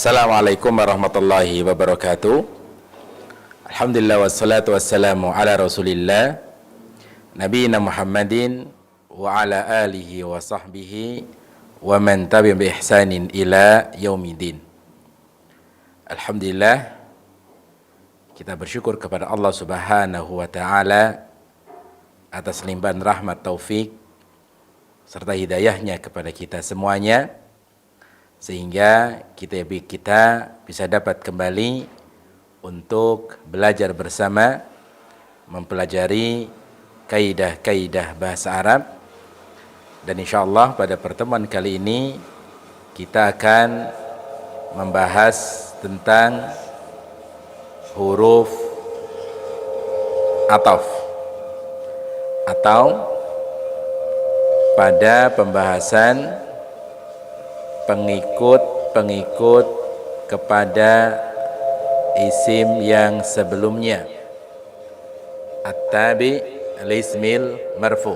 Assalamualaikum warahmatullahi wabarakatuh. Alhamdulillah wassalatu wassalamu ala rasulillah nabiyina Muhammadin wa ala alihi wa sahbihi wa man tabi'ahum bi ihsanin ila yaumidin. Alhamdulillah, kita bersyukur kepada Allah Subhanahu wa taala atas limpahan rahmat taufik serta hidayahnya kepada kita semuanya, sehingga kita bisa dapat kembali untuk belajar bersama, mempelajari kaidah-kaidah bahasa Arab. Dan insyaallah pada pertemuan kali ini kita akan membahas tentang huruf ataf, atau pada pembahasan pengikut kepada isim yang sebelumnya, at-tabi al-ismil marfu.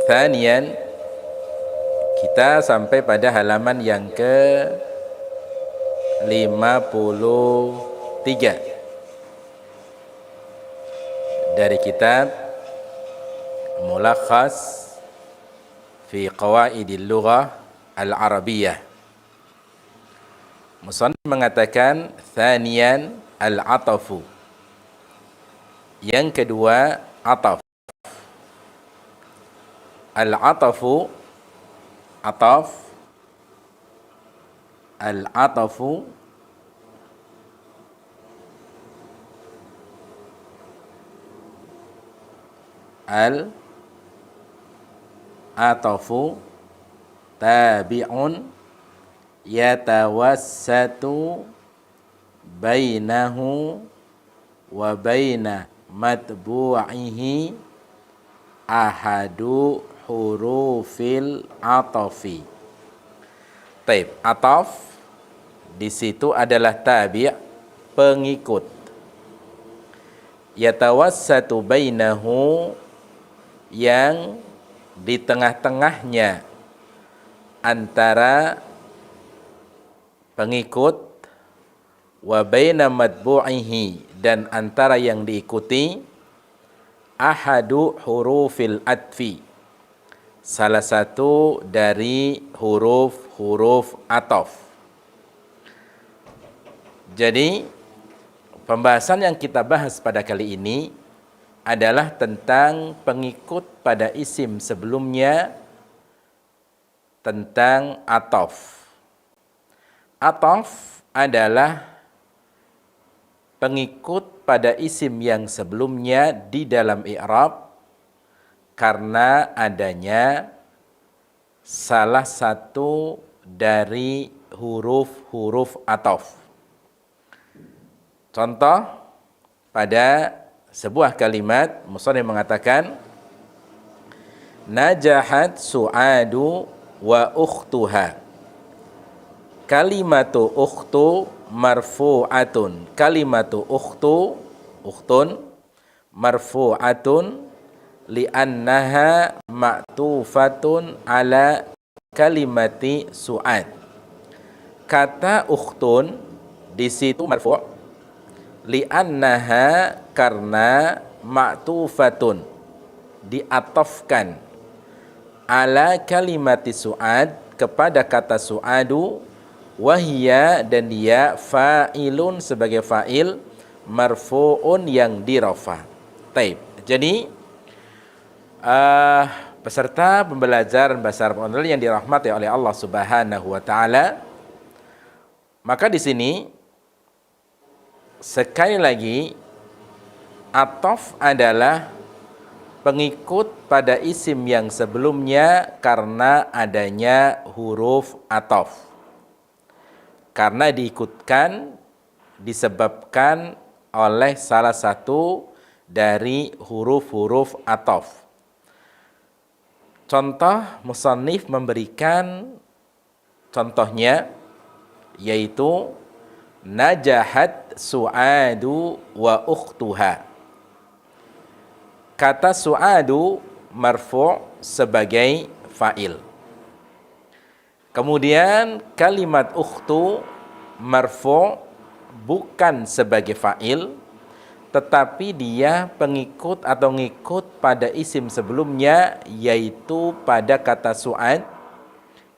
Thaniyan, kita sampai pada halaman yang ke-53 dari kitab Mulakhas fi Qawaidil Lughah Al-Arabiyyah. Musannif mengatakan thaniyan al-atafu. Yang kedua, ataf. Al-atafu, ataf. Al-atafu atafu tabi'un yatawassatu bainahu wa baina matbu'ihi ahadu hurufil atafi. Taib, ataf di situ adalah tabi', pengikut. Yatawassatu bainahu, yang di tengah-tengahnya antara pengikut, wa baina matbu'ihi, dan antara yang diikuti, ahadu hurufil atfi, salah satu dari huruf-huruf ataf. Jadi pembahasan yang kita bahas pada kali ini adalah tentang pengikut pada isim sebelumnya, tentang ataf. Ataf adalah pengikut pada isim yang sebelumnya di dalam i'rab karena adanya salah satu dari huruf-huruf ataf. Contoh, pada sebuah kalimat musannif mengatakan najahat su'adu wa ukhtuha. Kalimatu ukhtu marfu'atun. Kalimatu ukhtu, ukhtun, marfu'atun li'annaha ma'tufatun ala kalimati su'ad. Kata ukhtun di situ marfu', li'annaha, karena ma'tufatun, diatofkan, ala kalimati su'ad, kepada kata su'adu, wahia, dan dia fa'ilun, sebagai fa'il, marfu'un, yang dirafah. Taib. Jadi peserta pembelajaran bahasa Arab online yang dirahmati oleh Allah Subhanahu wa taala, maka di sini sekali lagi, ataf adalah pengikut pada isim yang sebelumnya karena adanya huruf ataf. Karena diikutkan, disebabkan oleh salah satu dari huruf-huruf ataf. Contoh, musannif memberikan contohnya, yaitu najahat su'adu wa ukhtuha. Kata su'adu marfu' sebagai fa'il. Kemudian kalimat ukhtu marfu' bukan sebagai fa'il, tetapi dia pengikut atau ngikut pada isim sebelumnya, yaitu pada kata su'ad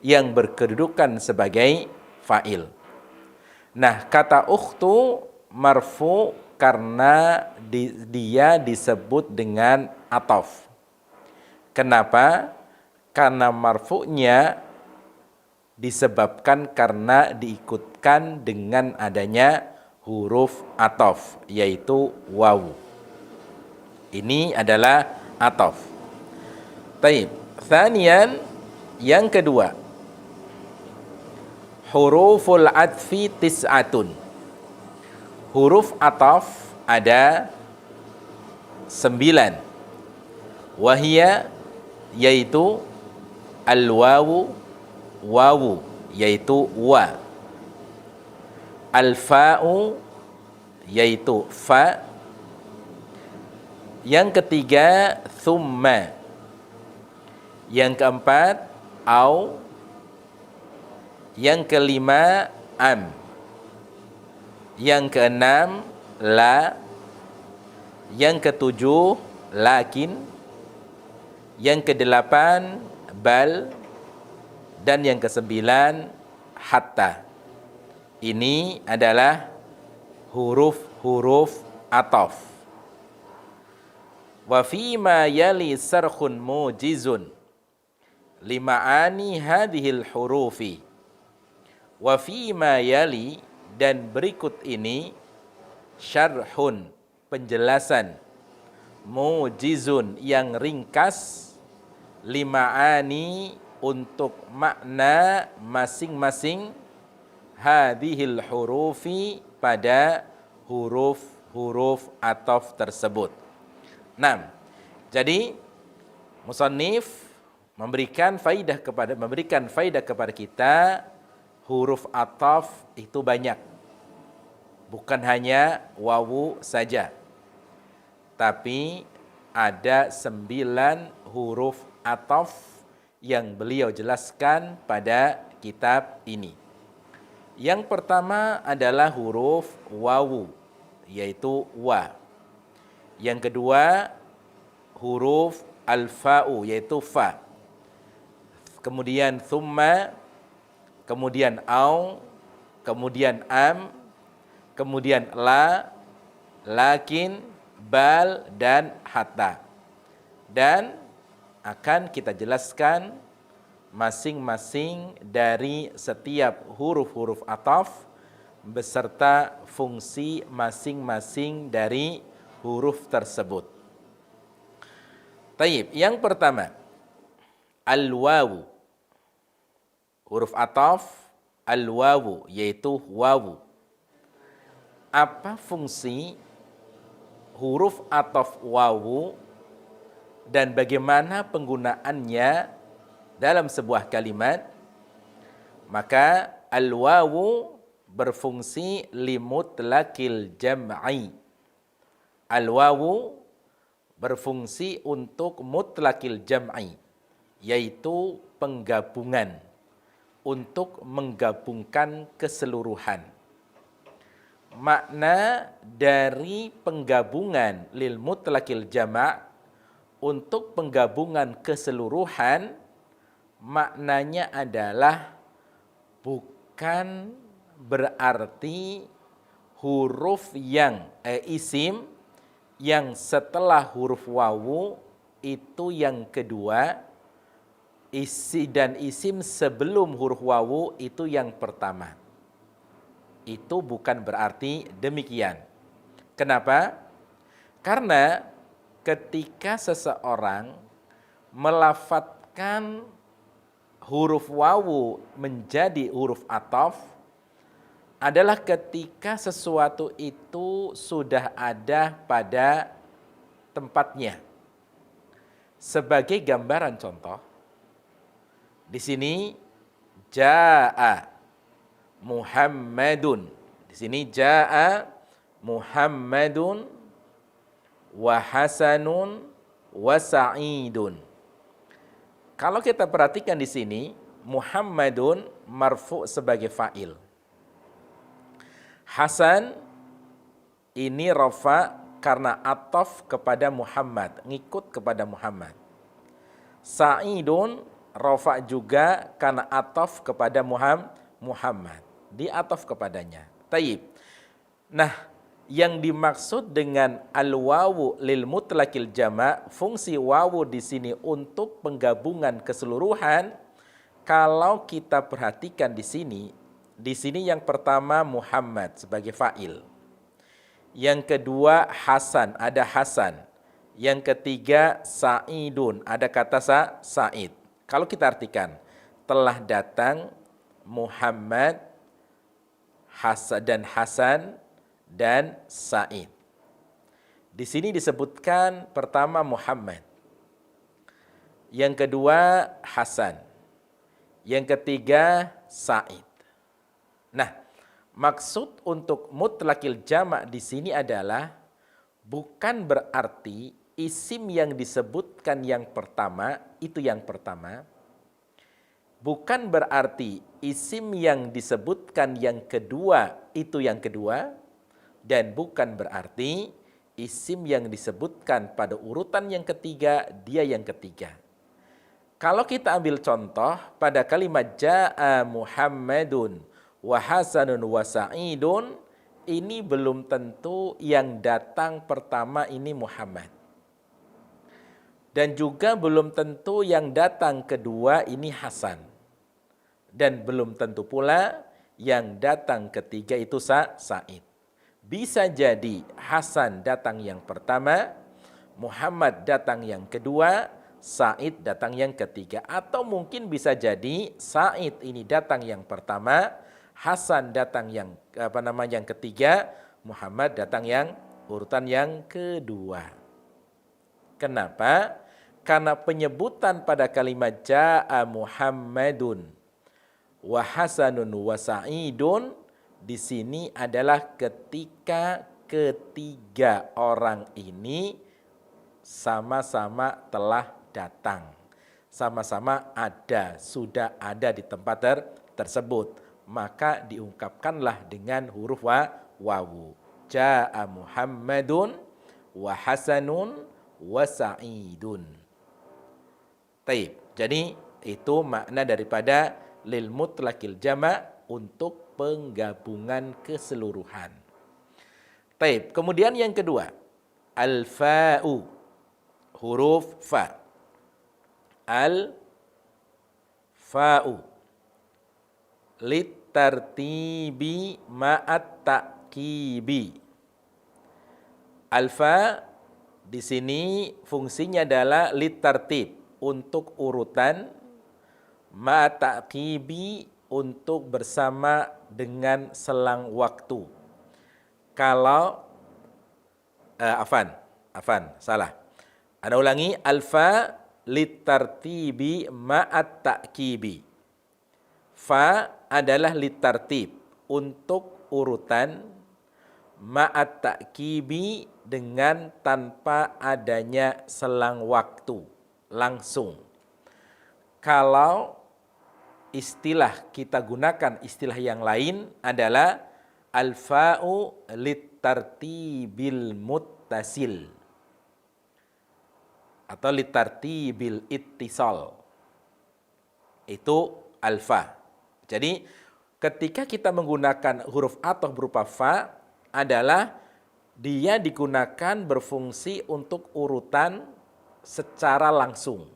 yang berkedudukan sebagai fa'il. Nah, kata ukhtu marfu' karena dia disebut dengan atof. Kenapa? Karena marfu'nya disebabkan karena diikutkan dengan adanya huruf atof, yaitu wawu. Ini adalah atof. Taib. Thanian, yang kedua, huruful atfi tis'atun. Huruf atof ada 9. Wahia, yaitu al-wawu, wawu, yaitu wa. Al-fa'u, yaitu fa. Yang ketiga, thumma. Yang keempat, au. Yang kelima, am. Yang keenam, la. Yang ketujuh, lakin. Yang kedelapan, bal. Dan yang kesembilan, hatta. Ini adalah huruf-huruf atof. Wa fima yali sarkhun mujizun lima'ani hadhil hurufi. Wa fima yali, dan berikut ini, syarhun, penjelasan, mujizun, yang ringkas, lima'ani, untuk makna masing-masing, hadhil hurufi, pada huruf-huruf atof tersebut. 6. Jadi musannif memberikan faidah kepada kita, huruf atof itu banyak. Bukan hanya wawu saja, tapi ada 9 huruf atof yang beliau jelaskan pada kitab ini. Yang pertama adalah huruf wawu, yaitu wa. Yang kedua, huruf al-fa'u, yaitu fa. Kemudian thumma, kemudian au, kemudian am, kemudian la, lakin, bal, dan hatta. Dan akan kita jelaskan masing-masing dari setiap huruf-huruf atof beserta fungsi masing-masing dari huruf tersebut. Taib. Yang pertama, al-wawu. Huruf atof al-wawu, yaitu wawu. Apa fungsi huruf atof wawu dan bagaimana penggunaannya dalam sebuah kalimat? Maka al-wawu berfungsi limutlaqil jam'i. Al-wawu berfungsi untuk mutlaqil jam'i, yaitu penggabungan, untuk menggabungkan keseluruhan. Makna dari penggabungan lil mutlaqil jama', untuk penggabungan keseluruhan, maknanya adalah bukan berarti huruf yang isim yang setelah huruf wawu itu yang kedua, dan isim sebelum huruf wawu itu yang pertama. Itu bukan berarti demikian. Kenapa? Karena ketika seseorang melafadzkan huruf wawu menjadi huruf atof, adalah ketika sesuatu itu sudah ada pada tempatnya. Sebagai gambaran contoh, di sini jaa Muhammadun. Di sini jaa Muhammadun wa Hasanun wa Sa'idun. Kalau kita perhatikan di sini, Muhammadun marfu sebagai fa'il. Hasan ini rafa karena ataf kepada Muhammad, ngikut kepada Muhammad. Sa'idun rafa juga karena ataf kepada Muhammad, di ataf kepadanya. Taib. Nah, yang dimaksud dengan al-wawu lil mutlaqil jama', fungsi wawu di sini untuk penggabungan keseluruhan. Kalau kita perhatikan di sini yang pertama Muhammad sebagai fa'il. Yang kedua Hasan, ada Hasan. Yang ketiga Sa'idun, ada kata Sa'id. Kalau kita artikan, telah datang Muhammad, Hasan dan Sa'id. Di sini disebutkan pertama Muhammad. Yang kedua Hasan. Yang ketiga Sa'id. Nah, maksud untuk mutlaqil jama' di sini adalah bukan berarti isim yang disebutkan yang pertama itu yang pertama. Bukan berarti isim yang disebutkan yang kedua itu yang kedua. Dan bukan berarti isim yang disebutkan pada urutan yang ketiga dia yang ketiga. Kalau kita ambil contoh pada kalimat ja'a Muhammadun wa Hasanun wa Sa'idun, ini belum tentu yang datang pertama ini Muhammad. Dan juga belum tentu yang datang kedua ini Hasan. Dan belum tentu pula yang datang ketiga itu Sa'id. Bisa jadi Hasan datang yang pertama, Muhammad datang yang kedua, Sa'id datang yang ketiga. Atau mungkin bisa jadi Sa'id ini datang yang pertama, Hasan datang yang ketiga, Muhammad datang yang urutan yang kedua. Kenapa? Karena penyebutan pada kalimat ja'a Muhammadun wa Hasanun wa Sa'idun di sini adalah ketika ketiga orang ini sama-sama telah datang. Sama-sama ada, sudah ada di tempat tersebut. Maka diungkapkanlah dengan huruf wawu. Ja'a Muhammadun wa Hasanun wa Sa'idun. Taib. Jadi itu makna daripada lil mutlaqil jama' untuk penggabungan keseluruhan. Taib. Kemudian yang kedua, al-fa'u, huruf fa. Al-fa'u litartibi ma'at ta'kibi. Alfa di sini fungsinya adalah litartib, untuk urutan, ma'at ta'kibi, untuk bersama dengan selang waktu. Kalau salah. Ana ulangi, alfa litartibi ma'at ta'kibi. Fa adalah litartib, untuk urutan, ma'at ta'kibi, dengan tanpa adanya selang waktu, langsung. Kalau istilah kita gunakan istilah yang lain adalah al-fa'u litartibil muttasil atau litartibil ittisal. Itu alfa. Jadi ketika kita menggunakan huruf ataf berupa fa adalah dia digunakan berfungsi untuk urutan secara langsung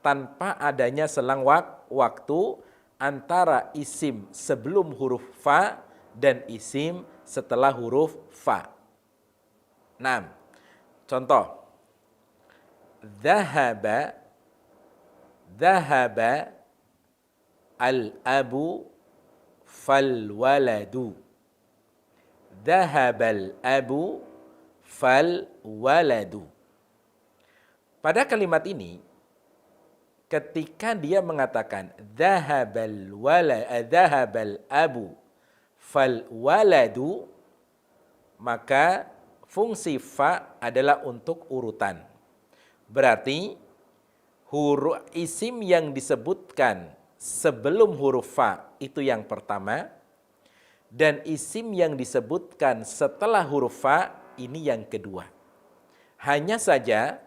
tanpa adanya selang waktu antara isim sebelum huruf fa dan isim setelah huruf fa. 6. Contoh. Dhahaba al-abu fal-waladu. Dhahabal abu fal-waladu. Pada kalimat ini, ketika dia mengatakan dhahabal abu fal waladu, maka fungsi fa adalah untuk urutan. Berarti huruf isim yang disebutkan sebelum huruf fa itu yang pertama, dan isim yang disebutkan setelah huruf fa ini yang kedua. Hanya saja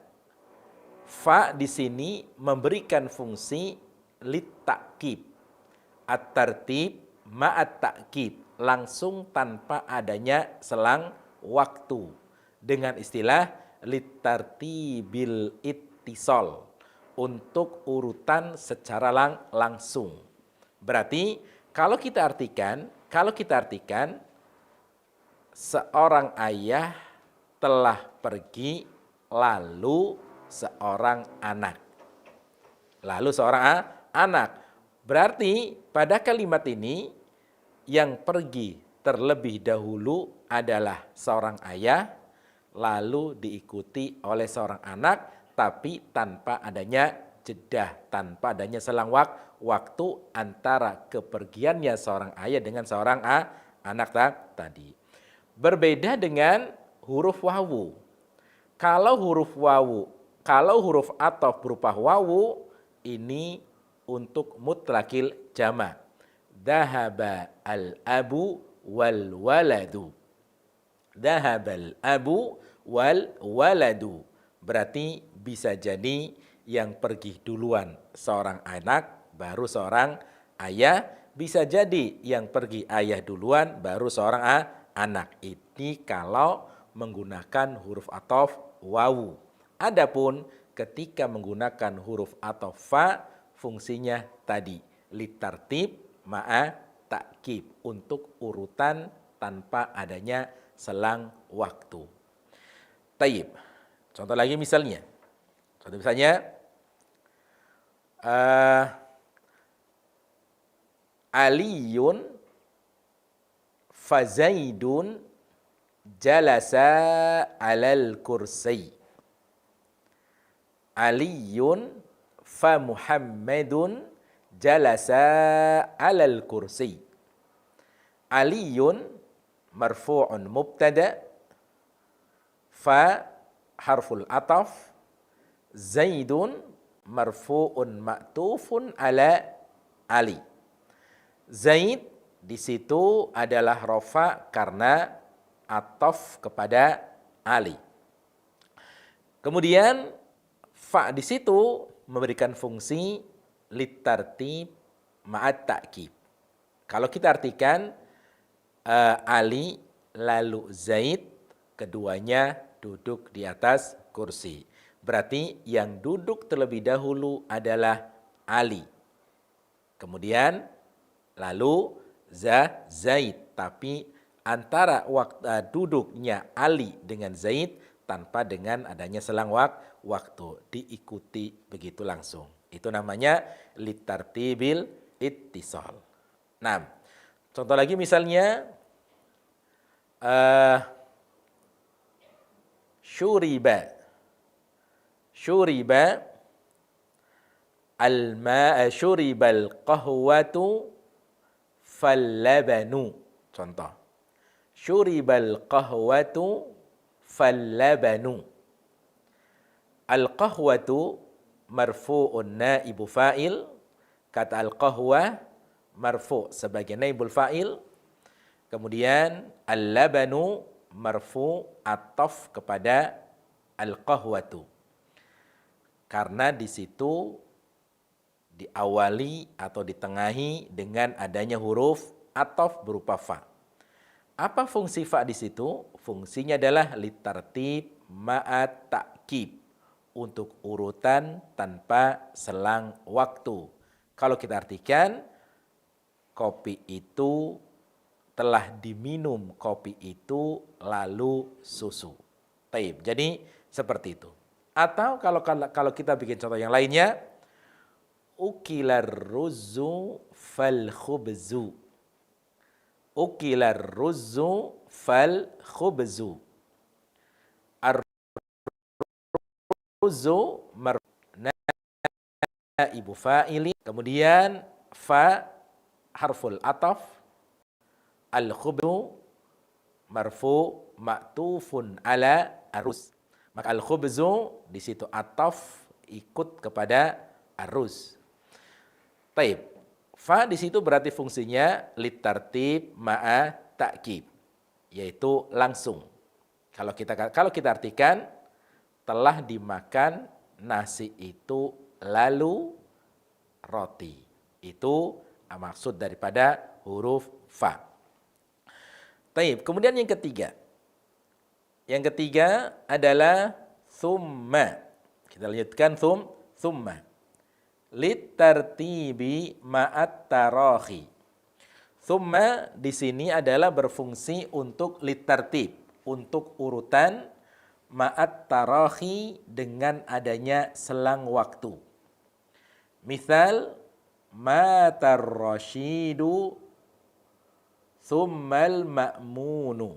fa di sini memberikan fungsi litakib, at-tartib ma'at ta'kid, langsung tanpa adanya selang waktu, dengan istilah litartibil ittisal, untuk urutan secara langsung. Berarti kalau kita artikan seorang ayah telah pergi lalu seorang anak. Lalu seorang anak. Berarti pada kalimat ini yang pergi terlebih dahulu adalah seorang ayah, lalu diikuti oleh seorang anak, tapi tanpa adanya jeda, tanpa adanya selang waktu antara kepergiannya seorang ayah dengan seorang anak tadi. Berbeda dengan huruf wawu. Kalau huruf ataf berupa wawu, ini untuk mutlakil jama'. Dhahaba al-abu wal waladu. Dhahabal abu wal waladu. Berarti bisa jadi yang pergi duluan seorang anak, baru seorang ayah. Bisa jadi yang pergi ayah duluan, baru seorang anak. Ini kalau menggunakan huruf ataf wawu. Adapun ketika menggunakan huruf ataf fa, fungsinya tadi litartib ma'a ta'kib, untuk urutan tanpa adanya selang waktu. Taib. Contoh lagi misalnya. Aliyun fazaidun jalasa alal kursi. Aliyun fa Muhammadun jalasa alal kursi. Aliyun marfu'un mubtada, fa harful ataf, zaidun marfu'un ma'tufun ala ali. Zaid di situ adalah rofa karena ataf kepada ali. Kemudian fa di situ memberikan fungsi litartib ma'at ta'kib. Kalau kita artikan Ali lalu Zaid, keduanya duduk di atas kursi. Berarti yang duduk terlebih dahulu adalah Ali. Kemudian lalu Zaid, tapi antara waktu duduknya Ali dengan Zaid tanpa dengan adanya selang waktu, diikuti begitu langsung. Itu namanya litartibil ittisal. Nah, contoh lagi misalnya syuriba syuribal qahwatu fallabanu. Contoh. Syuribal qahwatu fallabanu. Al-qahwatu marfu'un naibu fa'il. Kata al-qahwa marfu' sebagai naibul fa'il. Kemudian al-labanu marfu' ataf kepada al-qahwatu. Karena di situ diawali atau ditengahi dengan adanya huruf ataf berupa fa. Apa fungsi fa di situ? Fungsinya adalah litartib ma'at ta'kib, untuk urutan tanpa selang waktu. Kalau kita artikan, kopi itu telah diminum, kopi itu lalu susu. Taib. Jadi seperti itu. Atau kalau kita bikin contoh yang lainnya, ukilar ruzu fal khubzu. Ukilar ruzu fal khubzu. Ar-ruzu naibu fa'ili. Kemudian fa harful ataf. Al-khubzu marfu ma'tufun ala arus. Maka al-khubzu di situ ataf ikut kepada arus. Taib. Fa di situ berarti fungsinya litartib ma'a ta'kid, yaitu langsung. Kalau kita artikan telah dimakan nasi itu lalu roti. Itu maksud daripada huruf fa. Taib. Kemudian yang ketiga. Yang ketiga adalah thumma. Kita lanjutkan thumma. Litartibi ma'at tarahi. Thumma di sini adalah berfungsi untuk litartib, untuk urutan ma'at tarahi dengan adanya selang waktu. Misal matar rasyidu thummal ma'munu.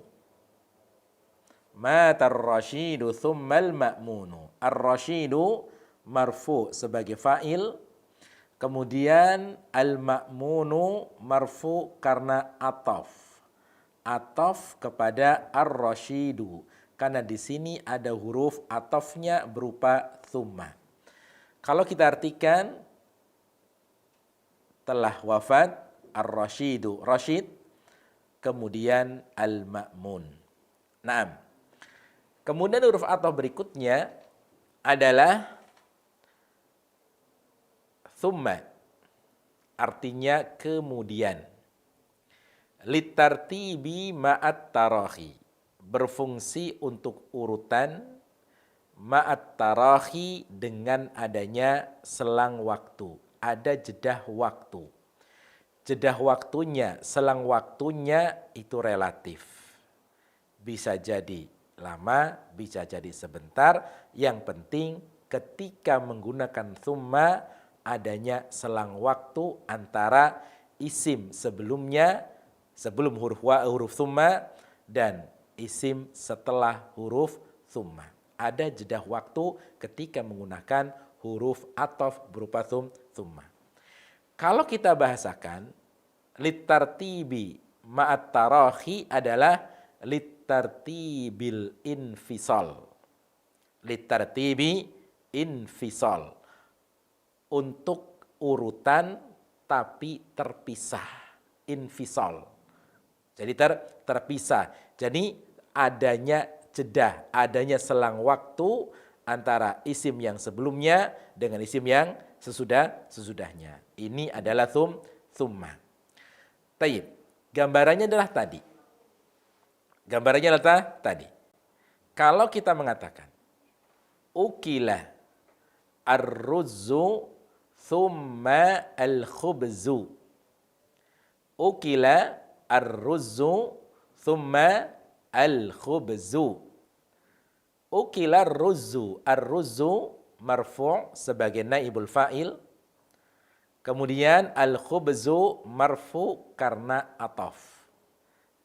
Matar rasyidu thummal ma'munu. Ar-rasyidu marfu sebagai fa'il, kemudian al-ma'munu marfu karena ataf kepada ar-rasyidu, karena di sini ada huruf atafnya berupa thumma. Kalau kita artikan telah wafat ar-rasyidu, rasyid, kemudian al-ma'mun. Naam. Kemudian huruf ataf berikutnya adalah thumma, artinya kemudian. Litartibi ma'at tarahi, berfungsi untuk urutan ma'at tarahi dengan adanya selang waktu. Ada jedah waktu. Jedah waktunya, selang waktunya itu relatif. Bisa jadi lama, bisa jadi sebentar. Yang penting ketika menggunakan thumma adanya selang waktu antara isim sebelumnya, sebelum huruf thumma, dan isim setelah huruf thumma. Ada jeda waktu ketika menggunakan huruf ataf berupa thumma. Kalau kita bahasakan, litartibi ma'at tarahi adalah litartibil infisal. Litartibi infisal. Untuk urutan tapi terpisah, infisal. Jadi terpisah. Jadi adanya jeda, adanya selang waktu antara isim yang sebelumnya dengan isim yang sesudahnya. Ini adalah thumma. Taib. Gambarannya adalah tadi. Gambarannya adalah tadi. Kalau kita mengatakan ukila ar-ruzzu thumma al-khubzu. Ukila ar-ruzzu thumma al-khubzu. Ukila ar-ruzzu. Ar-ruzzu marfu' sebagai naibul fa'il. Kemudian al-khubzu marfu' karena ataf.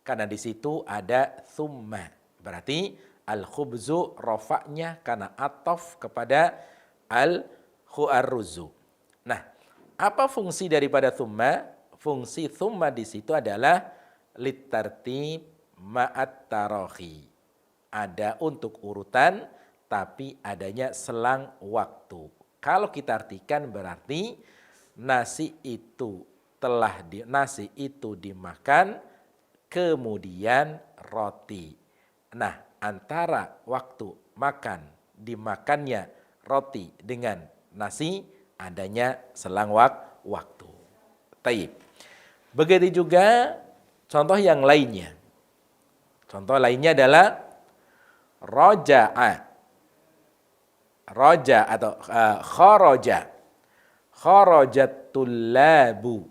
Karena di situ ada thumma. Berarti al-khubzu rafa'nya karena ataf kepada al-ruzzu. Nah, apa fungsi daripada thumma? Fungsi thumma di situ adalah litartib ma'at tarahi. Ada untuk urutan tapi adanya selang waktu. Kalau kita artikan berarti nasi itu dimakan kemudian roti. Nah, antara waktu makan dimakannya roti dengan nasi adanya selang waktu. Taib. Begitu juga contoh yang lainnya. Contoh lainnya adalah roja'a. Roja atau kharaja. Kharajat tullabu.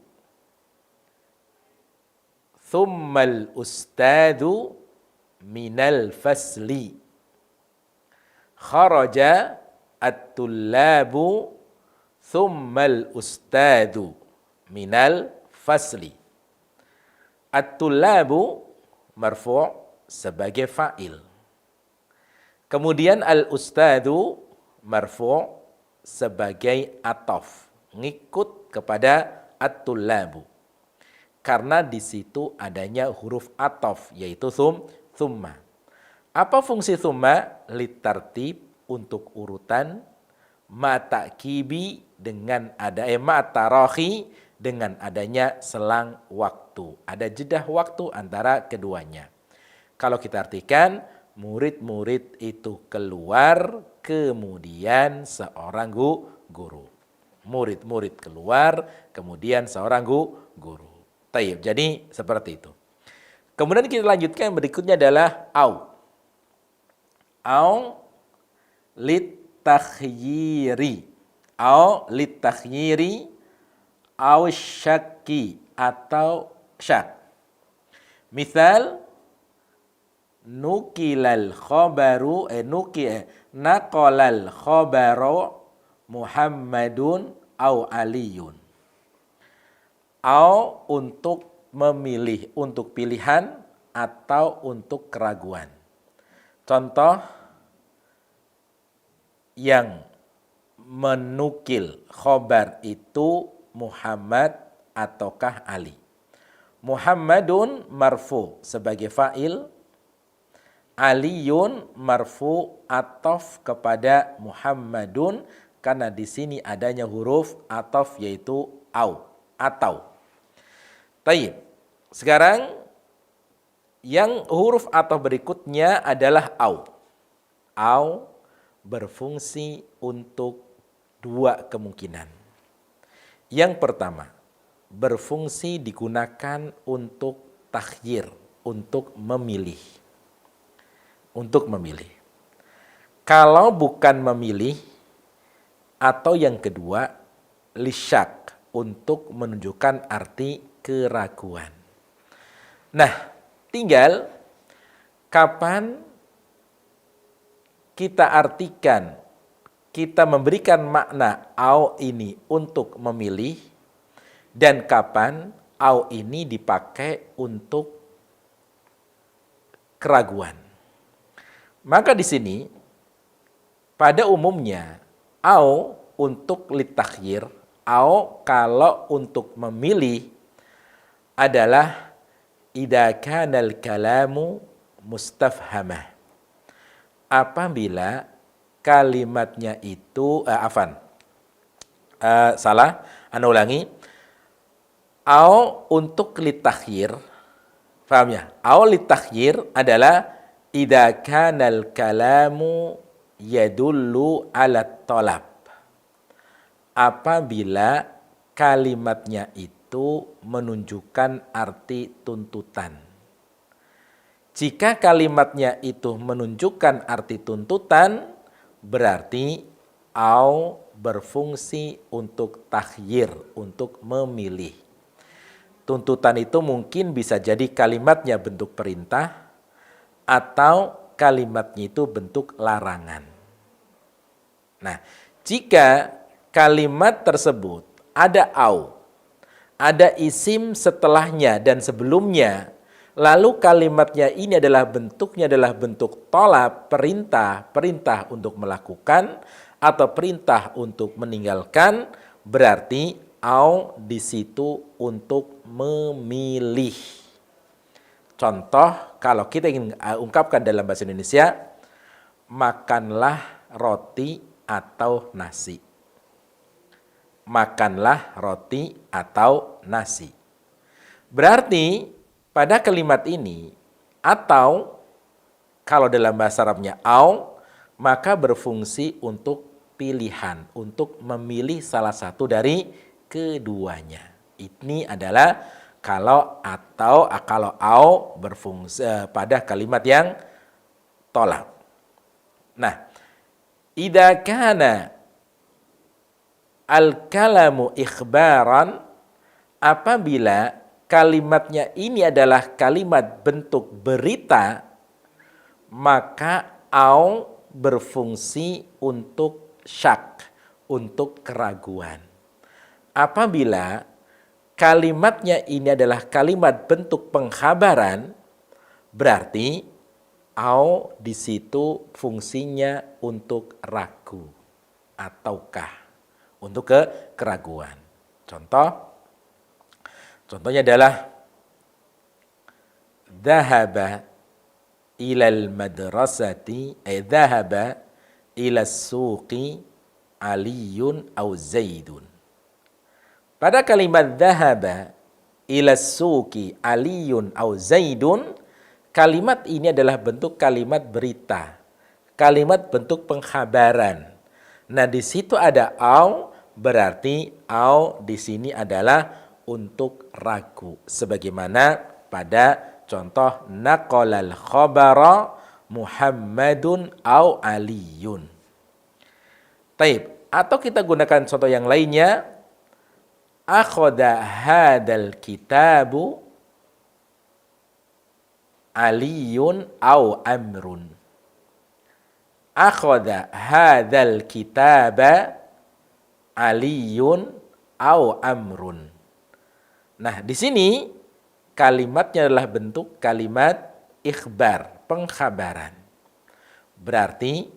Thummal ustadu minal fasli. Kharaja at-tullabu thummal ustadu minal fasli. At-tullabu marfu' sebagai fa'il. Kemudian al-ustadu marfu' sebagai ataf, ngikut kepada at-tullabu. Karena di situ adanya huruf ataf yaitu thumma. Apa fungsi thumma? Litartib, untuk urutan, ma ta'kibi dengan ada ma tarahi dengan adanya selang waktu. Ada jeda waktu antara keduanya. Kalau kita artikan, murid-murid itu keluar, kemudian seorang guru. Murid-murid keluar, kemudian seorang guru. Taib. Jadi seperti itu. Kemudian kita lanjutkan, berikutnya adalah au. Au litakhyiri. Au litakhyiri au syakki atau syak. Misal naqalal khabaru Muhammadun au Aliyun. Au untuk memilih, untuk pilihan atau untuk keraguan. Contoh yang menukil khobar itu Muhammad ataukah Ali. Muhammadun marfu sebagai fa'il, Aliyun marfu ataf kepada Muhammadun karena di sini adanya huruf ataf yaitu au atau. Taib. Sekarang yang huruf ataf berikutnya adalah au. Au berfungsi untuk dua kemungkinan. Yang pertama, berfungsi digunakan untuk takhyir, untuk memilih. Untuk memilih. Kalau bukan memilih, atau yang kedua, lisyak, untuk menunjukkan arti keraguan. Nah, tinggal kapan kita artikan, kita memberikan makna au ini untuk memilih, dan kapan au ini dipakai untuk keraguan. Maka di sini, pada umumnya, au untuk litakhyir, au kalau untuk memilih adalah idza kanal kalamu mustafhamah. Apabila kalimatnya itu ulangi. Au untuk litakhyir, paham ya? Au litakhyir adalah idza kanal kalamu yadullu ala talab. Apabila kalimatnya itu menunjukkan arti tuntutan. Jika kalimatnya itu menunjukkan arti tuntutan, berarti au berfungsi untuk takhyir, untuk memilih. Tuntutan itu mungkin bisa jadi kalimatnya bentuk perintah atau kalimatnya itu bentuk larangan. Nah, jika kalimat tersebut ada au, ada isim setelahnya dan sebelumnya, lalu kalimatnya ini bentuknya adalah bentuk tolab, perintah untuk melakukan atau perintah untuk meninggalkan, berarti au di situ untuk memilih. Contoh, kalau kita ingin ungkapkan dalam bahasa Indonesia, makanlah roti atau nasi. Makanlah roti atau nasi. Berarti pada kalimat ini, atau kalau dalam bahasa Arabnya au, maka berfungsi untuk pilihan, untuk memilih salah satu dari keduanya. Ini adalah kalau au berfungsi pada kalimat yang tolak. Nah, idza kana al-kalamu ikhbaran, apabila kalimatnya ini adalah kalimat bentuk berita, maka au berfungsi untuk syak, untuk keraguan. Apabila kalimatnya ini adalah kalimat bentuk pengkhabaran, berarti au di situ fungsinya untuk ragu ataukah untuk keraguan. Contohnya adalah dhahaba ilal madrasati dhahaba ilas suqi Aliyun au Zaidun. Pada kalimat dhahaba ila suki aliyun au zaidun, kalimat ini adalah bentuk kalimat berita, kalimat bentuk pengkhabaran. Nah, di situ ada au, berarti au di sini adalah untuk ragu. Sebagaimana pada contoh naqalal khabara Muhammadun au Aliyun. Taib. Atau kita gunakan contoh yang lainnya. Akhadha hadal kitabu Aliyun au Amrun. Akhadha hadal kitaba Aliyun au Amrun. Nah, di sini kalimatnya adalah bentuk kalimat ikhbar, pengkhabaran. Berarti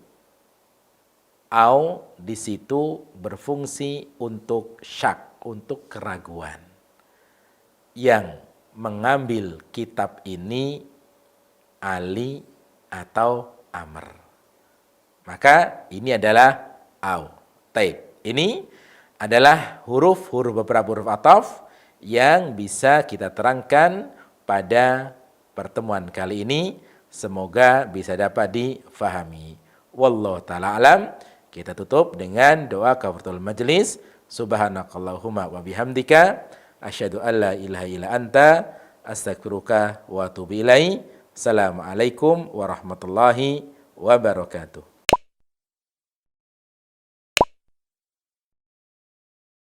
au di situ berfungsi untuk syak, untuk keraguan. Yang mengambil kitab ini Ali atau Amr. Maka ini adalah au. Taib. Ini adalah beberapa huruf ataf yang bisa kita terangkan pada pertemuan kali ini. Semoga bisa dapat difahami. Wallahu ta'ala alam. Kita tutup dengan doa kafaratul majlis. Subhanakallahumma wa bihamdika asyhadu an la ilaha illa anta astaghfiruka wa atubu ilaik. Assalamualaikum warahmatullahi wabarakatuh.